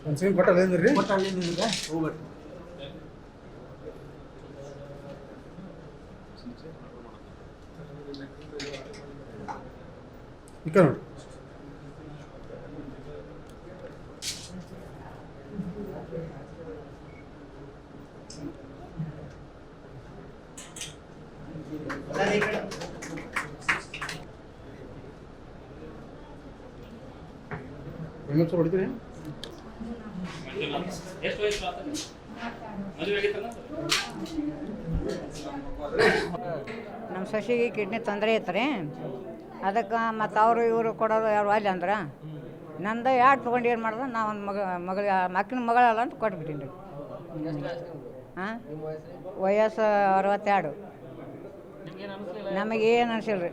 ಒಂದ್ಸಲ ಕೊಟ್ಟಲ್ಲೇನ್ರಿ ಹೋಗ್ಬೇಕು. ಈಗ ನೋಡಿ ಹೆಂಗಸ ಹೊಡಿತೀರಿ ನಮ್ಮ ಸೊಸೆಗೆ ಕಿಡ್ನಿ ತೊಂದರೆ ಐತ್ರಿ, ಅದಕ್ಕೆ ಮತ್ತು ಅವರು ಇವರು ಕೊಡೋದು ಯಾರು ಅಲ್ಲಿ ಅಂದ್ರೆ ನಂದು ಯಾರು ತೊಗೊಂಡು ಏನು ಮಾಡ್ದೆ, ನಾ ಒಂದು ಮಕ್ಕಳ ಮಗಳಲ್ಲ ಅಂತ ಕೊಟ್ಬಿಟ್ಟಿನಿ ರೀ. ಹಾಂ, ವಯಸ್ಸು 62. ನಮಗೇನು ಅನಿಸಿಲ್ಲ ರೀ,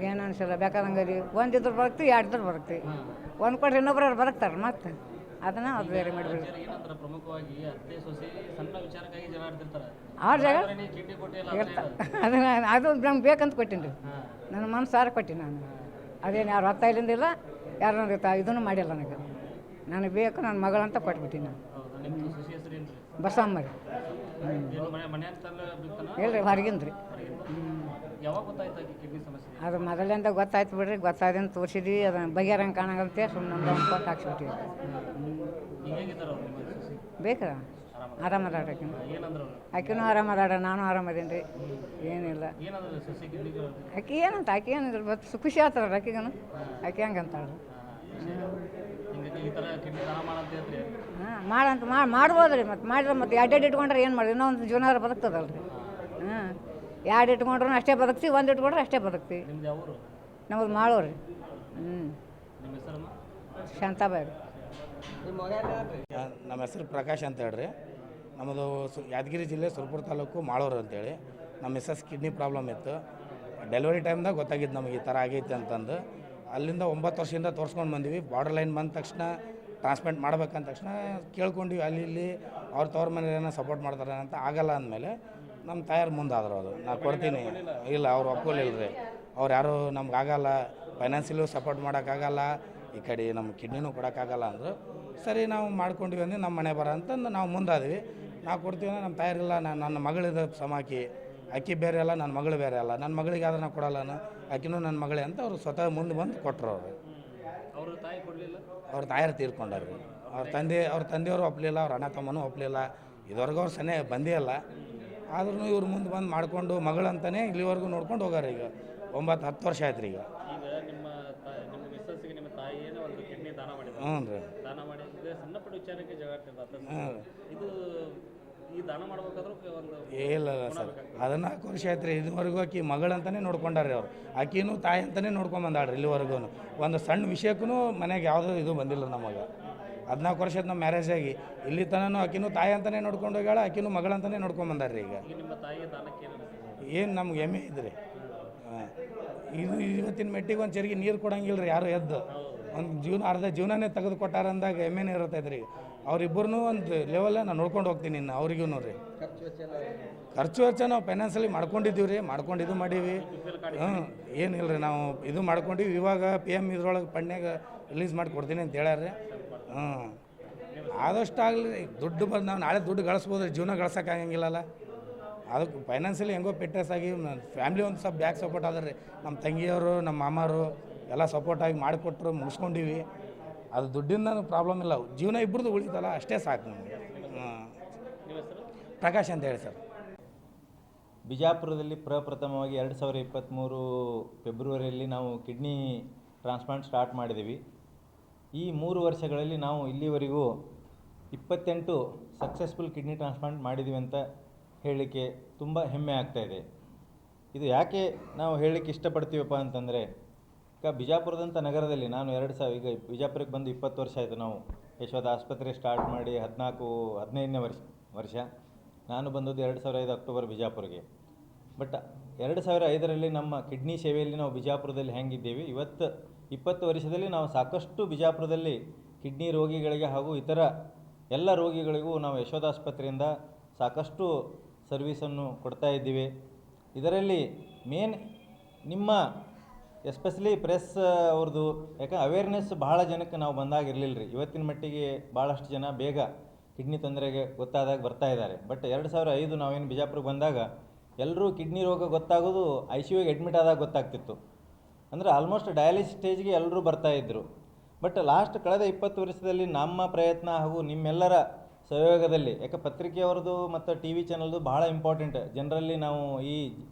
ಏನು ಅನಿಸಿಲ್ಲ. ಬೇಕಾದಂಗೆ ರೀ, ಒಂದಿದ್ರು ಬರಕ್ತಿ, ಎರಡಿದ್ರು ಬರಕ್ತಿ, ಒಂದು ಕೊಟ್ಟರೆ ಇನ್ನೊಬ್ರು ಬರಕ್ತಾರೆ ಮತ್ತೆ ಅದನ್ನು ಅದು ಬೇರೆ ಮಾಡಿಬಿಡ್ರಿ. ಪ್ರಮುಖವಾಗಿ ಅತ್ತೆ ಸೊಸೆ ಸಣ್ಣ ವಿಚಾರಕ್ಕಾಗಿ ಜಗಳ ಆಡ್ತಿರ್ತಾರೆ. ಅವ್ರ ಜಾಗ ಅದನ್ನು ಅದು ನಮ್ಗೆ ಬೇಕಂತ ಕೊಟ್ಟೀನಿ ರೀ, ನನ್ನ ಮನಸ್ಸಾರ ಕೊಟ್ಟಿನಿ ನಾನು. ಅದೇನು ಯಾರು ಹೊತ್ತ ಇಲ್ಲಿಂದಿಲ್ಲ, ಯಾರು ಇದನ್ನು ಮಾಡಿಲ್ಲ ನನಗೆ ಬೇಕು, ನನ್ನ ಮಗಳಂತ ಕೊಟ್ಬಿಟ್ಟಿನಿ ನಾನು. ಬಸಮ್ಮ ರೀ. ಹೇಳ್ರಿ ಹೊರಗಿಂದ ರೀ. ಅದು ಮೊದಲಿಂದ ಗೊತ್ತಾಯ್ತು ಬಿಡ್ರಿ, ಗೊತ್ತಾಯ್ದಂತ ತೋರಿಸಿದ್ವಿ, ಅದನ್ನು ಬಗೆಹರಂಗೆ ಕಾಣಂತೆ ಸುಮ್ಮನೆ ಒಂದು ಕೊಟ್ಟು ಹಾಕ್ಸ್ಬಿಟ್ಟಿವಿ. ಬೇಕಾ ಆರಾಮದಾಡ ಆಕಿನೂ ಆರಾಮದಾಡ, ನಾನು ಆರಾಮದೇನಿ ರೀ, ಏನಿಲ್ಲ. ಆಕೆ ಏನಂತ ಆಕೆ ಏನಿಲ್ಲ, ಮತ್ತು ಖುಷಿ ಆಗ್ತದ್ರಿ ಆಕೆಗನು. ಆಕೆ ಹಂಗಂತಾಳ. ಹಾಂ ಮಾಡಂತ ಮಾಡ್ಬೋದು ರೀ, ಮತ್ತು ಮಾಡಿದ್ರೆ ಮತ್ತೆ ಎರಡು ಇಟ್ಕೊಂಡ್ರೆ ಏನು ಮಾಡಿರಿ, ಇನ್ನೊಂದು ಜೀವನ ಬದುಕ್ತದಲ್ಲ ರೀ. ಹಾಂ, ಎರಡು ಇಟ್ಕೊಂಡ್ರೂ ಅಷ್ಟೇ ಬದುಕ್ತಿ, ಒಂದು ಇಟ್ಕೊಂಡ್ರೆ ಅಷ್ಟೇ ಬದುಕ್ತಿ. ನಮ್ಮದು ಮಾಡೋರಿ. ಶಾಂತಾಬಾಯಿ. ನಮ್ಮ ಹೆಸರು ಪ್ರಕಾಶ್ ಅಂತ ಹೇಳ್ರಿ. ನಮ್ಮದು ಯಾದಗಿರಿ ಜಿಲ್ಲೆ ಸುರಪುರ ತಾಲೂಕು ಮಾಳೂರು ಅಂತೇಳಿ. ನಮ್ಮ ಮಿಸ್ಸಸ್ ಕಿಡ್ನಿ ಪ್ರಾಬ್ಲಮ್ ಇತ್ತು. ಡೆಲಿವರಿ ಟೈಮ್ದಾಗ ಗೊತ್ತಾಗಿದ್ದು ನಮಗೆ ಈ ಥರ ಆಗೈತೆ ಅಂತಂದು. ಅಲ್ಲಿಂದ 9 ವರ್ಷದಿಂದ ತೋರಿಸ್ಕೊಂಡು ಬಂದ್ವಿ. ಬಾರ್ಡರ್ ಲೈನ್ ಬಂದ ತಕ್ಷಣ ಟ್ರಾನ್ಸ್ಪ್ಲಾಂಟ್ ಮಾಡ್ಬೇಕಂದ ತಕ್ಷಣ ಕೇಳ್ಕೊಂಡ್ವಿ, ಅಲ್ಲಿ ಇಲ್ಲಿ ಅವ್ರ ತವ್ರ ಮನೇಲಿ ಏನೋ ಸಪೋರ್ಟ್ ಮಾಡ್ತಾರೆ ಅಂತ. ಆಗಲ್ಲ ಅಂದಮೇಲೆ ನಮ್ಮ ತಾಯಾರು ಮುಂದಾದ್ರು, ಅದು ನಾ ಕೊಡ್ತೀನಿ, ಇಲ್ಲ ಅವ್ರು ಒಪ್ಕೊಳ್ಳಿಲ್ಲ ರೀ. ಅವ್ರು ಯಾರು ನಮ್ಗೆ ಆಗಲ್ಲ, ಫೈನಾನ್ಸಿಯಲು ಸಪೋರ್ಟ್ ಮಾಡೋಕ್ಕಾಗಲ್ಲ, ಈ ಕಡೆ ನಮ್ಮ ಕಿಡ್ನಿನೂ ಕೊಡೋಕ್ಕಾಗಲ್ಲ ಅಂದರು. ಸರಿ ನಾವು ಮಾಡ್ಕೊಂಡಿವಿ ಅಂದರೆ ನಮ್ಮ ಮನೆ ಬರ ಅಂತಂದು ನಾವು ಮುಂದಾದ್ವಿ. ನಾವು ಕೊಡ್ತೀವಿ ಅಂದರೆ ನಮ್ಮ ತಾಯಾರಿಲ್ಲ, ನನ್ನ ಮಗಳಿದ ಸಮಾಕಿ, ಅಕ್ಕಿ ಬೇರೆ ಅಲ್ಲ, ನನ್ನ ಮಗಳು ಬೇರೆ ಅಲ್ಲ, ನನ್ನ ಮಗಳಿಗೆ ಆದ್ರೆ ನಾವು ಕೊಡಲ್ಲ, ಆಕಿನೂ ನನ್ನ ಮಗಳೇ ಅಂತ ಅವರು ಸ್ವತಃ ಮುಂದೆ ಬಂದು ಕೊಟ್ಟರು. ಅವ್ರ ತಾಯಾರು ತೀರ್ಕೊಂಡಾರ್ರಿ. ಅವ್ರ ತಂದೆಯವರು ಒಪ್ಪಲಿಲ್ಲ, ಅವ್ರ ಅಣ್ಣ ತಮ್ಮನೂ ಒಪ್ಪಲಿಲ್ಲ. ಇದುವರೆಗೂ ಅವ್ರು ಸನೇ ಬಂದೇ ಅಲ್ಲ. ಆದ್ರೂ ಇವ್ರು ಮುಂದೆ ಬಂದು ಮಾಡಿಕೊಂಡು ಮಗಳಂತಲೇ ಇಲ್ಲಿವರೆಗೂ ನೋಡ್ಕೊಂಡು ಹೋಗಾರ. ಈಗ 9-10 ವರ್ಷ ಆಯ್ತು ರೀ. ಈಗ ಹ್ಞೂ ರೀ. ಇಲ್ಲ ಸರ್, 14 ವರ್ಷ ಆಯ್ತು ರೀ. ಇದುವರೆಗೂ ಆಕಿ ಮಗಳಂತಲೇ ನೋಡ್ಕೊಂಡಾರ್ರಿ ಅವ್ರು. ಆಕಿನೂ ತಾಯಿ ಅಂತಲೇ ನೋಡ್ಕೊಂಬಂದಾಳ್ರಿ ಇಲ್ಲಿವರೆಗೂ. ಒಂದು ಸಣ್ಣ ವಿಷಯಕ್ಕೂ ಮನೆಗೆ ಯಾವುದೂ ಇದು ಬಂದಿಲ್ಲ ನಮಗೆ. 14 ವರ್ಷದ ನಮ್ಮ ಮ್ಯಾರೇಜ್ ಆಗಿ ಇಲ್ಲಿ ತನೂ ಆಕಿನೂ ತಾಯಿ ಅಂತಲೇ ನೋಡ್ಕೊಂಡು ಹೋಗ್ಯಾಳ, ಆಕಿನೂ ಮಗಳಂತಲೇ ನೋಡ್ಕೊಂಬಂದಾರ್ರಿ. ಈಗ ಏನು ನಮ್ಗೆ ಹೆಮ್ಮೆ ಇದ್ರಿ. ಇದು ಇವತ್ತಿನ ಮೆಟ್ಟಿಗೆ ಒಂದು ಚರಿಗೆ ನೀರು ಕೊಡಂಗಿಲ್ಲ ರೀ ಯಾರು ಎದ್ದು. ಒಂದು ಅರ್ಧ ಜೀವನನೇ ತೆಗೆದು ಕೊಟ್ಟಾರ ಅಂದಾಗ ಹೆಮ್ಮೆನೇ ಇರ್ತೈತೆ ರೀ. ಅವರಿಬ್ಬರೂ ಒಂದು ಲೆವೆಲ್ಲ ನಾನು ನೋಡ್ಕೊಂಡು ಹೋಗ್ತೀನಿ. ಇನ್ನು ಅವ್ರಿಗೂ ರೀ ಖರ್ಚು ವೆಚ್ಚ ನಾವು ಫೈನಾನ್ಸಲ್ಲಿ ಮಾಡ್ಕೊಂಡಿದ್ದೀವಿ ರೀ, ಮಾಡ್ಕೊಂಡು ಮಾಡೀವಿ. ಏನಿಲ್ಲ ರೀ, ನಾವು ಇದು ಮಾಡ್ಕೊಂಡಿವಿ. ಇವಾಗ PM ಇದ್ರೊಳಗೆ ಫಂಡ್ನಾಗ ರಿಲೀಸ್ ಮಾಡಿ ಕೊಡ್ತೀನಿ ಅಂತ ಹೇಳ್ಯಾರ. ಆದಷ್ಟು ಆಗಲಿ ದುಡ್ಡು ಬಂದು ನಾವು ನಾಳೆ ದುಡ್ಡು ಗಳಿಸ್ಬೋದು, ಜೀವನ ಗಳಿಸೋಕ್ಕಾಗಂಗಿಲ್ಲಲ್ಲ. ಅದಕ್ಕೆ ಫೈನಾನ್ಸಿಯಲಿ ಹೆಂಗೋ ಫಿಟ್ನೆಸ್ ಆಗಿ ಫ್ಯಾಮ್ಲಿ ಒಂದು ಸ್ವಲ್ಪ ಬ್ಯಾಕ್ ಸಪೋರ್ಟ್ ಆದ್ರೆ ರೀ. ನಮ್ಮ ತಂಗಿಯವರು, ನಮ್ಮ ಮಾಮಾರು ಎಲ್ಲ ಸಪೋರ್ಟಾಗಿ ಮಾಡಿಕೊಟ್ರು, ಮುಗಿಸ್ಕೊಂಡಿವಿ. ಅದು ದುಡ್ಡಿಂದ ಪ್ರಾಬ್ಲಮ್ ಇಲ್ಲ, ಜೀವನ ಇಬ್ಬರದು ಉಳಿತಲ್ಲ, ಅಷ್ಟೇ ಸಾಕು ನಮಗೆ. ಪ್ರಕಾಶ್ ಅಂತ ಹೇಳಿ ಸರ್. ಬಿಜಾಪುರದಲ್ಲಿ ಪ್ರಪ್ರಥಮವಾಗಿ 2023 ಫೆಬ್ರವರಿಯಲ್ಲಿ ನಾವು ಕಿಡ್ನಿ ಟ್ರಾನ್ಸ್ಪ್ಲಾಂಟ್ ಸ್ಟಾರ್ಟ್ ಮಾಡಿದ್ದೀವಿ. ಈ 3 ವರ್ಷಗಳಲ್ಲಿ ನಾವು ಇಲ್ಲಿವರೆಗೂ 28 ಸಕ್ಸಸ್ಫುಲ್ ಕಿಡ್ನಿ ಟ್ರಾನ್ಸ್ಪ್ಲಾಂಟ್ ಮಾಡಿದ್ದೀವಿ ಅಂತ ಹೇಳಲಿಕ್ಕೆ ತುಂಬ ಹೆಮ್ಮೆ ಆಗ್ತಾಯಿದೆ. ಇದು ಯಾಕೆ ನಾವು ಹೇಳಲಿಕ್ಕೆ ಇಷ್ಟಪಡ್ತೀವಪ್ಪ ಅಂತಂದರೆ, ಈಗ ಬಿಜಾಪುರದಂಥ ನಗರದಲ್ಲಿ ನಾನು ಈಗ ಬಿಜಾಪುರಕ್ಕೆ ಬಂದು 20 ವರ್ಷ ಆಯಿತು. ನಾವು ಯಶೋಧ ಆಸ್ಪತ್ರೆ ಸ್ಟಾರ್ಟ್ ಮಾಡಿ 15ನೇ ವರ್ಷ. ನಾನು ಬಂದದ್ದು 2005 ಅಕ್ಟೋಬರ್ ಬಿಜಾಪುರಿಗೆ. ಬಟ್ 2005ರಲ್ಲಿ ನಮ್ಮ ಕಿಡ್ನಿ ಸೇವೆಯಲ್ಲಿ ನಾವು ಬಿಜಾಪುರದಲ್ಲಿ ಹೆಂಗಿದ್ದೀವಿ, ಇವತ್ತು 20 ವರ್ಷದಲ್ಲಿ ನಾವು ಸಾಕಷ್ಟು ಬಿಜಾಪುರದಲ್ಲಿ ಕಿಡ್ನಿ ರೋಗಿಗಳಿಗೆ ಹಾಗೂ ಇತರ ಎಲ್ಲ ರೋಗಿಗಳಿಗೂ ನಾವು ಯಶೋಧ ಆಸ್ಪತ್ರೆಯಿಂದ ಸಾಕಷ್ಟು ಸರ್ವಿಸನ್ನು ಕೊಡ್ತಾ ಇದ್ದೀವಿ. ಇದರಲ್ಲಿ ಮೇನ್ ನಿಮ್ಮ ಎಸ್ಪೆಷಲಿ ಪ್ರೆಸ್ ಅವ್ರದ್ದು ಯಾಕೆ ಅವೇರ್ನೆಸ್ ಭಾಳ ಜನಕ್ಕೆ ನಾವು ಬಂದಾಗ ಇರಲಿಲ್ಲ ರೀ. ಇವತ್ತಿನ ಮಟ್ಟಿಗೆ ಭಾಳಷ್ಟು ಜನ ಬೇಗ ಕಿಡ್ನಿ ತೊಂದರೆಗೆ ಗೊತ್ತಾದಾಗ ಬರ್ತಾ ಇದ್ದಾರೆ. ಬಟ್ 2005 ನಾವೇನು ಬಿಜಾಪುರಕ್ಕೆ ಬಂದಾಗ ಎಲ್ಲರೂ ಕಿಡ್ನಿ ರೋಗ ಗೊತ್ತಾಗೋದು ICUಗೆ ಅಡ್ಮಿಟ್ ಆದಾಗ ಗೊತ್ತಾಗ್ತಿತ್ತು. ಅಂದರೆ ಆಲ್ಮೋಸ್ಟ್ ಡಯಾಲಿಸಿಸ್ ಸ್ಟೇಜ್ಗೆ ಎಲ್ಲರೂ ಬರ್ತಾಯಿದ್ರು. ಬಟ್ ಲಾಸ್ಟ್ ಕಳೆದ 20 ವರ್ಷದಲ್ಲಿ ನಮ್ಮ ಪ್ರಯತ್ನ ಹಾಗೂ ನಿಮ್ಮೆಲ್ಲರ ಸಹಯೋಗದಲ್ಲಿ, ಯಾಕೆ ಪತ್ರಿಕೆಯವ್ರದ್ದು ಮತ್ತು TV ಚಾನಲ್ದು ಭಾಳ ಇಂಪಾರ್ಟೆಂಟ್ ಜನರಲ್ಲಿ ನಾವು ಈ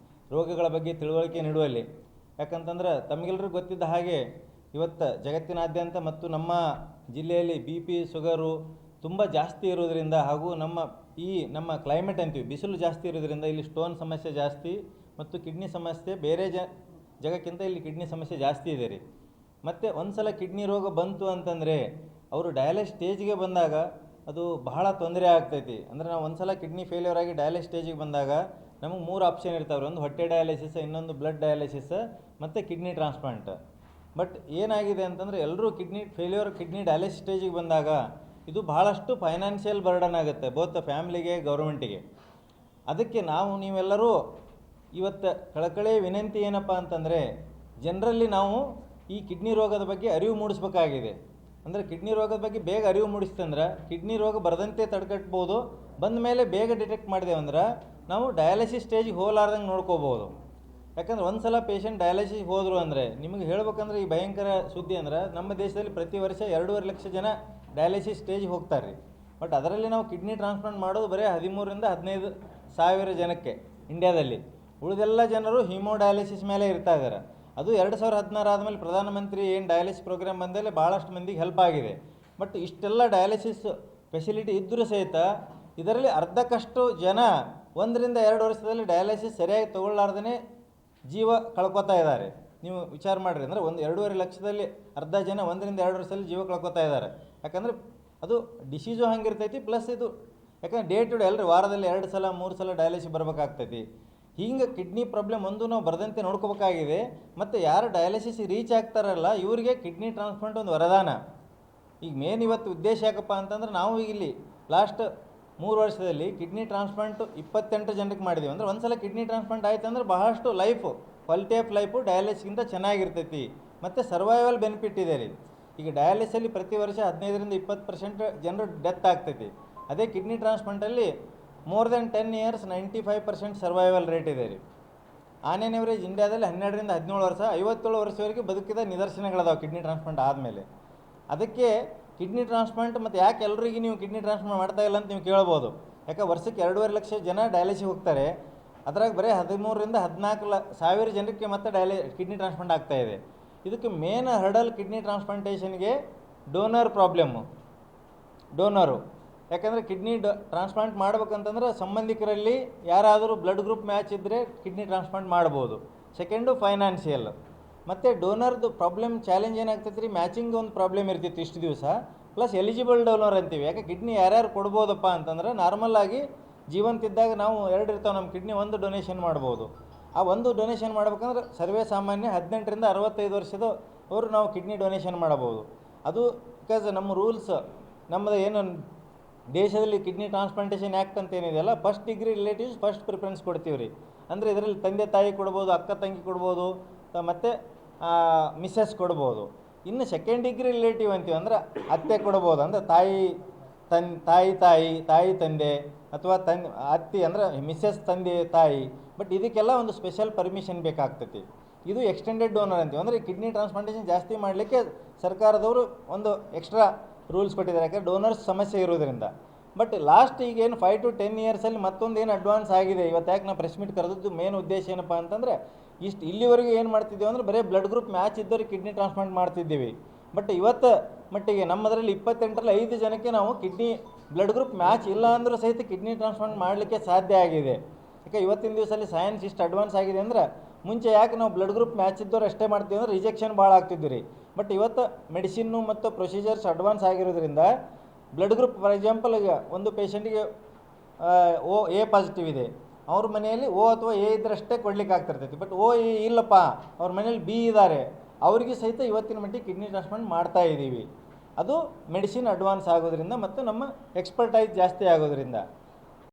ರೋಗಗಳ ಬಗ್ಗೆ ತಿಳುವಳಿಕೆ ನೀಡುವಲ್ಲಿ. ಯಾಕಂತಂದ್ರೆ ತಮಗೆಲ್ಲರಿಗೂ ಗೊತ್ತಿದ್ದ ಹಾಗೆ ಇವತ್ತು ಜಗತ್ತಿನಾದ್ಯಂತ ಮತ್ತು ನಮ್ಮ ಜಿಲ್ಲೆಯಲ್ಲಿ BP ಶುಗರು ತುಂಬ ಜಾಸ್ತಿ ಇರೋದರಿಂದ ಹಾಗೂ ನಮ್ಮ ಕ್ಲೈಮೇಟ್ ಅಂತೀವಿ ಬಿಸಿಲು ಜಾಸ್ತಿ ಇರೋದರಿಂದ ಇಲ್ಲಿ ಸ್ಟೋನ್ ಸಮಸ್ಯೆ ಜಾಸ್ತಿ ಮತ್ತು ಕಿಡ್ನಿ ಸಮಸ್ಯೆ ಬೇರೆ ಜಗಕ್ಕಿಂತ ಇಲ್ಲಿ ಕಿಡ್ನಿ ಸಮಸ್ಯೆ ಜಾಸ್ತಿ ಇದೆ ರೀ. ಮತ್ತು ಒಂದು ಸಲ ಕಿಡ್ನಿ ರೋಗ ಬಂತು ಅಂತಂದರೆ ಅವರು ಡಯಾಲಿಸಿಸ್ ಸ್ಟೇಜ್ಗೆ ಬಂದಾಗ ಅದು ಬಹಳ ತೊಂದರೆ ಆಗ್ತೈತಿ. ಅಂದರೆ ನಾವು ಒಂದು ಸಲ ಕಿಡ್ನಿ ಫೇಲ್ಯೂರ್ ಆಗಿ ಡಯಾಲಿಸಿಸ್ ಸ್ಟೇಜಿಗೆ ಬಂದಾಗ ನಮಗೆ 3 ಆಪ್ಷನ್ ಇರ್ತಾವೆ. ಒಂದು ಹೊಟ್ಟೆ ಡಯಾಲಿಸಿಸ್, ಇನ್ನೊಂದು ಬ್ಲಡ್ ಡಯಾಲಿಸಿಸ್ ಮತ್ತು ಕಿಡ್ನಿ ಟ್ರಾನ್ಸ್ಪ್ಲಾಂಟ್. ಬಟ್ ಏನಾಗಿದೆ ಅಂತಂದರೆ ಎಲ್ಲರೂ ಕಿಡ್ನಿ ಡಯಾಲಿಸಿಸ್ ಸ್ಟೇಜಿಗೆ ಬಂದಾಗ ಇದು ಬಹಳಷ್ಟು ಫೈನಾನ್ಷಿಯಲ್ ಬರ್ಡನ್ ಆಗುತ್ತೆ ಬೋತ್ ಫ್ಯಾಮ್ಲಿಗೆ ಗೌರ್ಮೆಂಟಿಗೆ. ಅದಕ್ಕೆ ನೀವೆಲ್ಲರೂ ಇವತ್ತು ಕಳಕಳಿ ವಿನಂತಿ ಏನಪ್ಪ ಅಂತಂದರೆ ಜನರಲ್ಲಿ ನಾವು ಈ ಕಿಡ್ನಿ ರೋಗದ ಬಗ್ಗೆ ಅರಿವು ಮೂಡಿಸ್ಬೇಕಾಗಿದೆ. ಅಂದರೆ ಕಿಡ್ನಿ ರೋಗದ ಬಗ್ಗೆ ಬೇಗ ಅರಿವು ಮೂಡಿಸ್ತಂದ್ರೆ ಕಿಡ್ನಿ ರೋಗ ಬರದಂತೆ ತಡೆಗಟ್ಬೋದು. ಬಂದ ಮೇಲೆ ಬೇಗ ಡಿಟೆಕ್ಟ್ ಮಾಡಿದೆವಂದ್ರೆ ನಾವು ಡಯಾಲಿಸಿಸ್ ಸ್ಟೇಜಿಗೆ ಹೋಲಾರ್ದಂಗೆ ನೋಡ್ಕೋಬೋದು. ಯಾಕಂದ್ರೆ ಒಂದು ಸಲ ಪೇಷಂಟ್ ಡಯಾಲಿಸಿಸ್ ಹೋದರು ಅಂದರೆ ನಿಮಗೆ ಹೇಳ್ಬೇಕಂದ್ರೆ ಈ ಭಯಂಕರ ಸುದ್ದಿ ಅಂದ್ರೆ ನಮ್ಮ ದೇಶದಲ್ಲಿ ಪ್ರತಿ ವರ್ಷ 2.5 ಲಕ್ಷ ಜನ ಡಯಾಲಿಸಿಸ್ ಸ್ಟೇಜಿಗೆ ಹೋಗ್ತಾರೆ ರೀ. ಬಟ್ ಅದರಲ್ಲಿ ನಾವು ಕಿಡ್ನಿ ಟ್ರಾನ್ಸ್ಪ್ಲಾಂಟ್ ಮಾಡೋದು ಬರೀ 13,000 ರಿಂದ 15,000 ಜನಕ್ಕೆ ಇಂಡಿಯಾದಲ್ಲಿ. ಉಳಿದೆಲ್ಲ ಜನರು ಹೀಮೋಡಯಾಲಿಸಿಸ್ ಮೇಲೆ ಇರ್ತಾ ಇದ್ದಾರೆ. ಅದು 2016 ಆದಮೇಲೆ ಪ್ರಧಾನಮಂತ್ರಿ ಏನು ಡಯಾಲಿಸಿಸ್ ಪ್ರೋಗ್ರಾಮ್ ಬಂದಮೇಲೆ ಭಾಳಷ್ಟು ಮಂದಿಗೆ ಹೆಲ್ಪ್ ಆಗಿದೆ. ಬಟ್ ಇಷ್ಟೆಲ್ಲ ಡಯಾಲಿಸಿಸ್ ಫೆಸಿಲಿಟಿ ಇದ್ದರೂ ಸಹಿತ ಇದರಲ್ಲಿ ಅರ್ಧಕ್ಕಷ್ಟು ಜನ 1 ರಿಂದ 2 ವರ್ಷದಲ್ಲಿ ಡಯಾಲಿಸಿಸ್ ಸರಿಯಾಗಿ ತೊಗೊಳ್ಳಾರ್ದೇ ಜೀವ ಕಳ್ಕೊತಾ ಇದ್ದಾರೆ. ನೀವು ವಿಚಾರ ಮಾಡಿರಿ, ಅಂದರೆ 2.5 ಲಕ್ಷದಲ್ಲಿ ಅರ್ಧ ಜನ 1 ರಿಂದ 2 ವರ್ಷದಲ್ಲಿ ಜೀವ ಕಳ್ಕೊತಾ ಇದ್ದಾರೆ. ಯಾಕಂದರೆ ಅದು ಡಿಸೀಸು ಹಂಗಿರ್ತೈತಿ, ಪ್ಲಸ್ ಇದು ಯಾಕಂದ್ರೆ ಡೇ ಟು ಡೇ ಅಲ್ಲರಿ ವಾರದಲ್ಲಿ 2 ಸಲ 3 ಸಲ ಡಯಾಲಿಸಿಸ್ ಬರಬೇಕಾಗ್ತೈತಿ. ಹಿಂಗೆ ಕಿಡ್ನಿ ಪ್ರಾಬ್ಲಮ್ ಒಂದು ನಾವು ಬರದಂತೆ ನೋಡ್ಕೋಬೇಕಾಗಿದೆ. ಮತ್ತು ಯಾರು ಡಯಾಲಿಸಿಸ್ ರೀಚ್ ಆಗ್ತಾರಲ್ಲ ಇವರಿಗೆ ಕಿಡ್ನಿ ಟ್ರಾನ್ಸ್ಪ್ಲಾಂಟ್ ಒಂದು ವರದಾನ. ಈಗ ಮೇನ್ ಇವತ್ತು ಉದ್ದೇಶ ಯಾಕಪ್ಪ ಅಂತಂದ್ರೆ ನಾವು ಈಗ ಇಲ್ಲಿ ಲಾಸ್ಟ್ 3 ವರ್ಷದಲ್ಲಿ ಕಿಡ್ನಿ ಟ್ರಾನ್ಸ್ಪ್ಲಾಂಟ್ 28 ಜನಕ್ಕೆ ಮಾಡಿದ್ದೀವಿ. ಅಂದರೆ ಒಂದು ಸಲ ಕಿಡ್ನಿ ಟ್ರಾನ್ಸ್ಪ್ಲಾಂಟ್ ಆಯ್ತು ಅಂದ್ರೆ ಬಹಳಷ್ಟು ಲೈಫು ಕ್ವಾಲಿಟಿ ಆಫ್ ಲೈಫು ಡಯಾಲಿಸಿಸ್ಗಿಂತ ಚೆನ್ನಾಗಿರ್ತೈತಿ ಮತ್ತು ಸರ್ವೈವಲ್ ಬೆನಿಫಿಟ್ ಇದೆ ರೀ. ಈಗ ಡಯಾಲಿಸಲ್ಲಿ ಪ್ರತಿ ವರ್ಷ 15 ರಿಂದ 20% ಜನರು ಡೆತ್ ಆಗ್ತೈತಿ. ಅದೇ ಕಿಡ್ನಿ ಟ್ರಾನ್ಸ್ಪ್ಲಾಂಟಲ್ಲಿ more than 10 years 95% survival rate ಇದೆ ರೀ. ಆನ್ ಆನ್ ಎವರೇಜ್ ಇಂಡಿಯಾದಲ್ಲಿ 12 ರಿಂದ 17 ವರ್ಷ 57 ವರ್ಷವರೆಗೆ ಬದುಕಿದ ನಿದರ್ಶನಗಳದಾವೆ ಕಿಡ್ನಿ ಟ್ರಾನ್ಸ್ಪ್ಲಾಂಟ್ ಆದಮೇಲೆ. ಅದಕ್ಕೆ ಕಿಡ್ನಿ ಟ್ರಾನ್ಸ್ಪ್ಲಾಂಟ್ ಮತ್ತು ಯಾಕೆ ಎಲ್ಲರಿಗೆ ನೀವು ಕಿಡ್ನಿ ಟ್ರಾನ್ಸ್ಪ್ಲಾಂಟ್ ಮಾಡ್ತಾ ಇಲ್ಲ ಅಂತ ನೀವು ಕೇಳ್ಬೋದು. ಯಾಕೆ ವರ್ಷಕ್ಕೆ 2.5 ಲಕ್ಷ ಜನ ಡಯಾಲಿಸಿಸ್ ಹೋಗ್ತಾರೆ, ಅದ್ರಾಗ ಬರೀ 13 ರಿಂದ 14,000 ಜನಕ್ಕೆ ಮತ್ತೆ ಕಿಡ್ನಿ ಟ್ರಾನ್ಸ್ಪ್ಲಾಂಟ್ ಆಗ್ತಾಯಿದೆ. ಇದಕ್ಕೆ ಮೇನ್ ಹರ್ಡಲ್ ಕಿಡ್ನಿ ಟ್ರಾನ್ಸ್ಪ್ಲಾಂಟೇಷನ್ಗೆ ಡೋನರ್ ಪ್ರಾಬ್ಲಮ್ಮು. ಡೋನರು ಯಾಕಂದರೆ ಕಿಡ್ನಿ ಟ್ರಾನ್ಸ್ಪ್ಲಾಂಟ್ ಮಾಡ್ಬೇಕಂತಂದ್ರೆ ಸಂಬಂಧಿಕರಲ್ಲಿ ಯಾರಾದರೂ ಬ್ಲಡ್ ಗ್ರೂಪ್ ಮ್ಯಾಚ್ ಇದ್ದರೆ ಕಿಡ್ನಿ ಟ್ರಾನ್ಸ್ಪ್ಲಾಂಟ್ ಮಾಡ್ಬೋದು. Second financial. ಮತ್ತು ಡೋನರ್ದು ಪ್ರಾಬ್ಲಮ್ ಚಾಲೆಂಜ್ ಏನಾಗ್ತೈತೆ ರೀ, ಮ್ಯಾಚಿಂಗ್ ಒಂದು ಪ್ರಾಬ್ಲಮ್ ಇರ್ತಿತ್ತು ಇಷ್ಟು ದಿವಸ, ಪ್ಲಸ್ ಎಲಿಜಿಬಲ್ ಡೋನರ್ ಅಂತೀವಿ. ಯಾಕೆ ಕಿಡ್ನಿ ಯಾರ್ಯಾರು ಕೊಡ್ಬೋದಪ್ಪ ಅಂತಂದ್ರೆ ನಾರ್ಮಲ್ಲಾಗಿ ಜೀವಂತಿದ್ದಾಗ ನಾವು 2 ಇರ್ತಾವೆ ನಮ್ಮ ಕಿಡ್ನಿ, 1 ಡೊನೇಷನ್ ಮಾಡ್ಬೋದು. ಆ 1 ಡೊನೇಷನ್ ಮಾಡ್ಬೇಕಂದ್ರೆ ಸರ್ವೇ ಸಾಮಾನ್ಯ 18 ರಿಂದ 65 ವರ್ಷದವರು ನಾವು ಕಿಡ್ನಿ ಡೊನೇಷನ್ ಮಾಡಬಹುದು. ಅದು ಬಿಕಾಸ್ ನಮ್ಮ ರೂಲ್ಸ್ ನಮ್ಮದು ಏನು ದೇಶದಲ್ಲಿ ಕಿಡ್ನಿ ಟ್ರಾನ್ಸ್ಪ್ಲಾಂಟೇಷನ್ ಆ್ಯಕ್ಟ್ ಅಂತ ಏನಿದೆಯಲ್ಲ, first degree relatives first preference ಕೊಡ್ತೀವಿ ರೀ. ಅಂದರೆ ಇದರಲ್ಲಿ ತಂದೆ ತಾಯಿ ಕೊಡ್ಬೋದು, ಅಕ್ಕ ತಂಗಿ ಕೊಡ್ಬೋದು, ಮತ್ತು ಮಿಸ್ಸಸ್ ಕೊಡ್ಬೋದು. ಇನ್ನು ಸೆಕೆಂಡ್ ಡಿಗ್ರಿ ರಿಲೇಟಿವ್ ಅಂತೀವಿ, ಅಂದ್ರೆ ಅತ್ತೆ ಕೊಡ್ಬೋದು. ಅಂದರೆ ತಾಯಿ ತಂದೆ ಅಥವಾ ಅತ್ತಿ ಅಂದರೆ ಮಿಸ್ಸಸ್ ತಂದೆ ತಾಯಿ. ಬಟ್ ಇದಕ್ಕೆಲ್ಲ ಒಂದು ಸ್ಪೆಷಲ್ ಪರ್ಮಿಷನ್ ಬೇಕಾಗ್ತೈತಿ. ಇದು ಎಕ್ಸ್ಟೆಂಡೆಡ್ ಡೋನರ್ ಅಂತೀವಿ. ಅಂದರೆ ಕಿಡ್ನಿ ಟ್ರಾನ್ಸ್ಪ್ಲಾಂಟೇಷನ್ ಜಾಸ್ತಿ ಮಾಡಲಿಕ್ಕೆ ಸರ್ಕಾರದವರು ಒಂದು ಎಕ್ಸ್ಟ್ರಾ ರೂಲ್ಸ್ ಕೊಟ್ಟಿದ್ದಾರೆ, ಯಾಕಂದರೆ ಡೋನರ್ಸ್ ಸಮಸ್ಯೆ ಇರೋದ್ರಿಂದ. ಬಟ್ ಲಾಸ್ಟ್ ಈಗೇನು 5 to 10 ಇಯರ್ಸಲ್ಲಿ ಮತ್ತೊಂದು ಏನು ಅಡ್ವಾನ್ಸ್ ಆಗಿದೆ. ಇವತ್ತು ಯಾಕೆ ನಾವು ಪ್ರೆಸ್ ಮೀಟ್ ಕರೆದದ್ದು ಮೇನ್ ಉದ್ದೇಶ ಏನಪ್ಪ ಅಂತಂದರೆ ಇಲ್ಲಿವರೆಗೂ ಏನು ಮಾಡ್ತಿದ್ದೀವಿ ಅಂದರೆ ಬರೀ ಬ್ಲಡ್ ಗ್ರೂಪ್ ಮ್ಯಾಚ್ ಇದ್ದವ್ರಿಗೆ ಕಿಡ್ನಿ ಟ್ರಾನ್ಸ್ಪ್ಲಾಂಟ್ ಮಾಡ್ತಿದ್ದೀವಿ. ಬಟ್ ಇವತ್ತು ಮಟ್ಟಿಗೆ ನಮ್ಮದರಲ್ಲಿ 28ರಲ್ಲಿ 5 ಜನಕ್ಕೆ ನಾವು ಕಿಡ್ನಿ ಬ್ಲಡ್ ಗ್ರೂಪ್ ಮ್ಯಾಚ್ ಇಲ್ಲ ಅಂದರೂ ಸಹಿತ ಕಿಡ್ನಿ ಟ್ರಾನ್ಸ್ಪ್ಲಾಂಟ್ ಮಾಡಲಿಕ್ಕೆ ಸಾಧ್ಯ ಆಗಿದೆ. ಯಾಕೆ ಇವತ್ತಿನ ದಿವಸದಲ್ಲಿ ಸೈನ್ಸ್ ಇಷ್ಟು ಅಡ್ವಾನ್ಸ್ ಆಗಿದೆ ಅಂದರೆ ಮುಂಚೆ ಯಾಕೆ ನಾವು ಬ್ಲಡ್ ಗ್ರೂಪ್ ಮ್ಯಾಚ್ ಇದ್ದವ್ರು ಅಷ್ಟೇ ಮಾಡ್ತೀವಿ ಅಂದರೆ ರಿಜೆಕ್ಷನ್ ಭಾಳ ಆಗ್ತಿದ್ವಿ ರೀ. ಬಟ್ ಇವತ್ತು ಮೆಡಿಸಿನ್ನು ಮತ್ತು ಪ್ರೊಸೀಜರ್ಸ್ ಅಡ್ವಾನ್ಸ್ ಆಗಿರೋದ್ರಿಂದ ಬ್ಲಡ್ ಗ್ರೂಪ್ ಫಾರ್ ಎಕ್ಸಾಂಪಲ್ ಈಗ ಒಂದು ಪೇಷಂಟಿಗೆ A ಪಾಸಿಟಿವ್ ಇದೆ, ಅವ್ರ ಮನೆಯಲ್ಲಿ O ಅಥವಾ A ಇದ್ರಷ್ಟೇ ಕೊಡ್ಲಿಕ್ಕೆ ಆಗ್ತಿರ್ತೈತಿ. ಬಟ್ O ಇಲ್ಲಪ್ಪ, ಅವ್ರ ಮನೇಲಿ B ಇದ್ದಾರೆ, ಅವರಿಗೆ ಸಹಿತ ಇವತ್ತಿನ ಮಟ್ಟಿಗೆ ಕಿಡ್ನಿ ಟ್ರಾನ್ಸ್ಪ್ಲಾಂಟ್ ಮಾಡ್ತಾ ಇದ್ದೀವಿ. ಅದು ಮೆಡಿಸಿನ್ ಅಡ್ವಾನ್ಸ್ ಆಗೋದ್ರಿಂದ ಮತ್ತು ನಮ್ಮ ಎಕ್ಸ್ಪರ್ಟೈಸ್ ಜಾಸ್ತಿ ಆಗೋದ್ರಿಂದ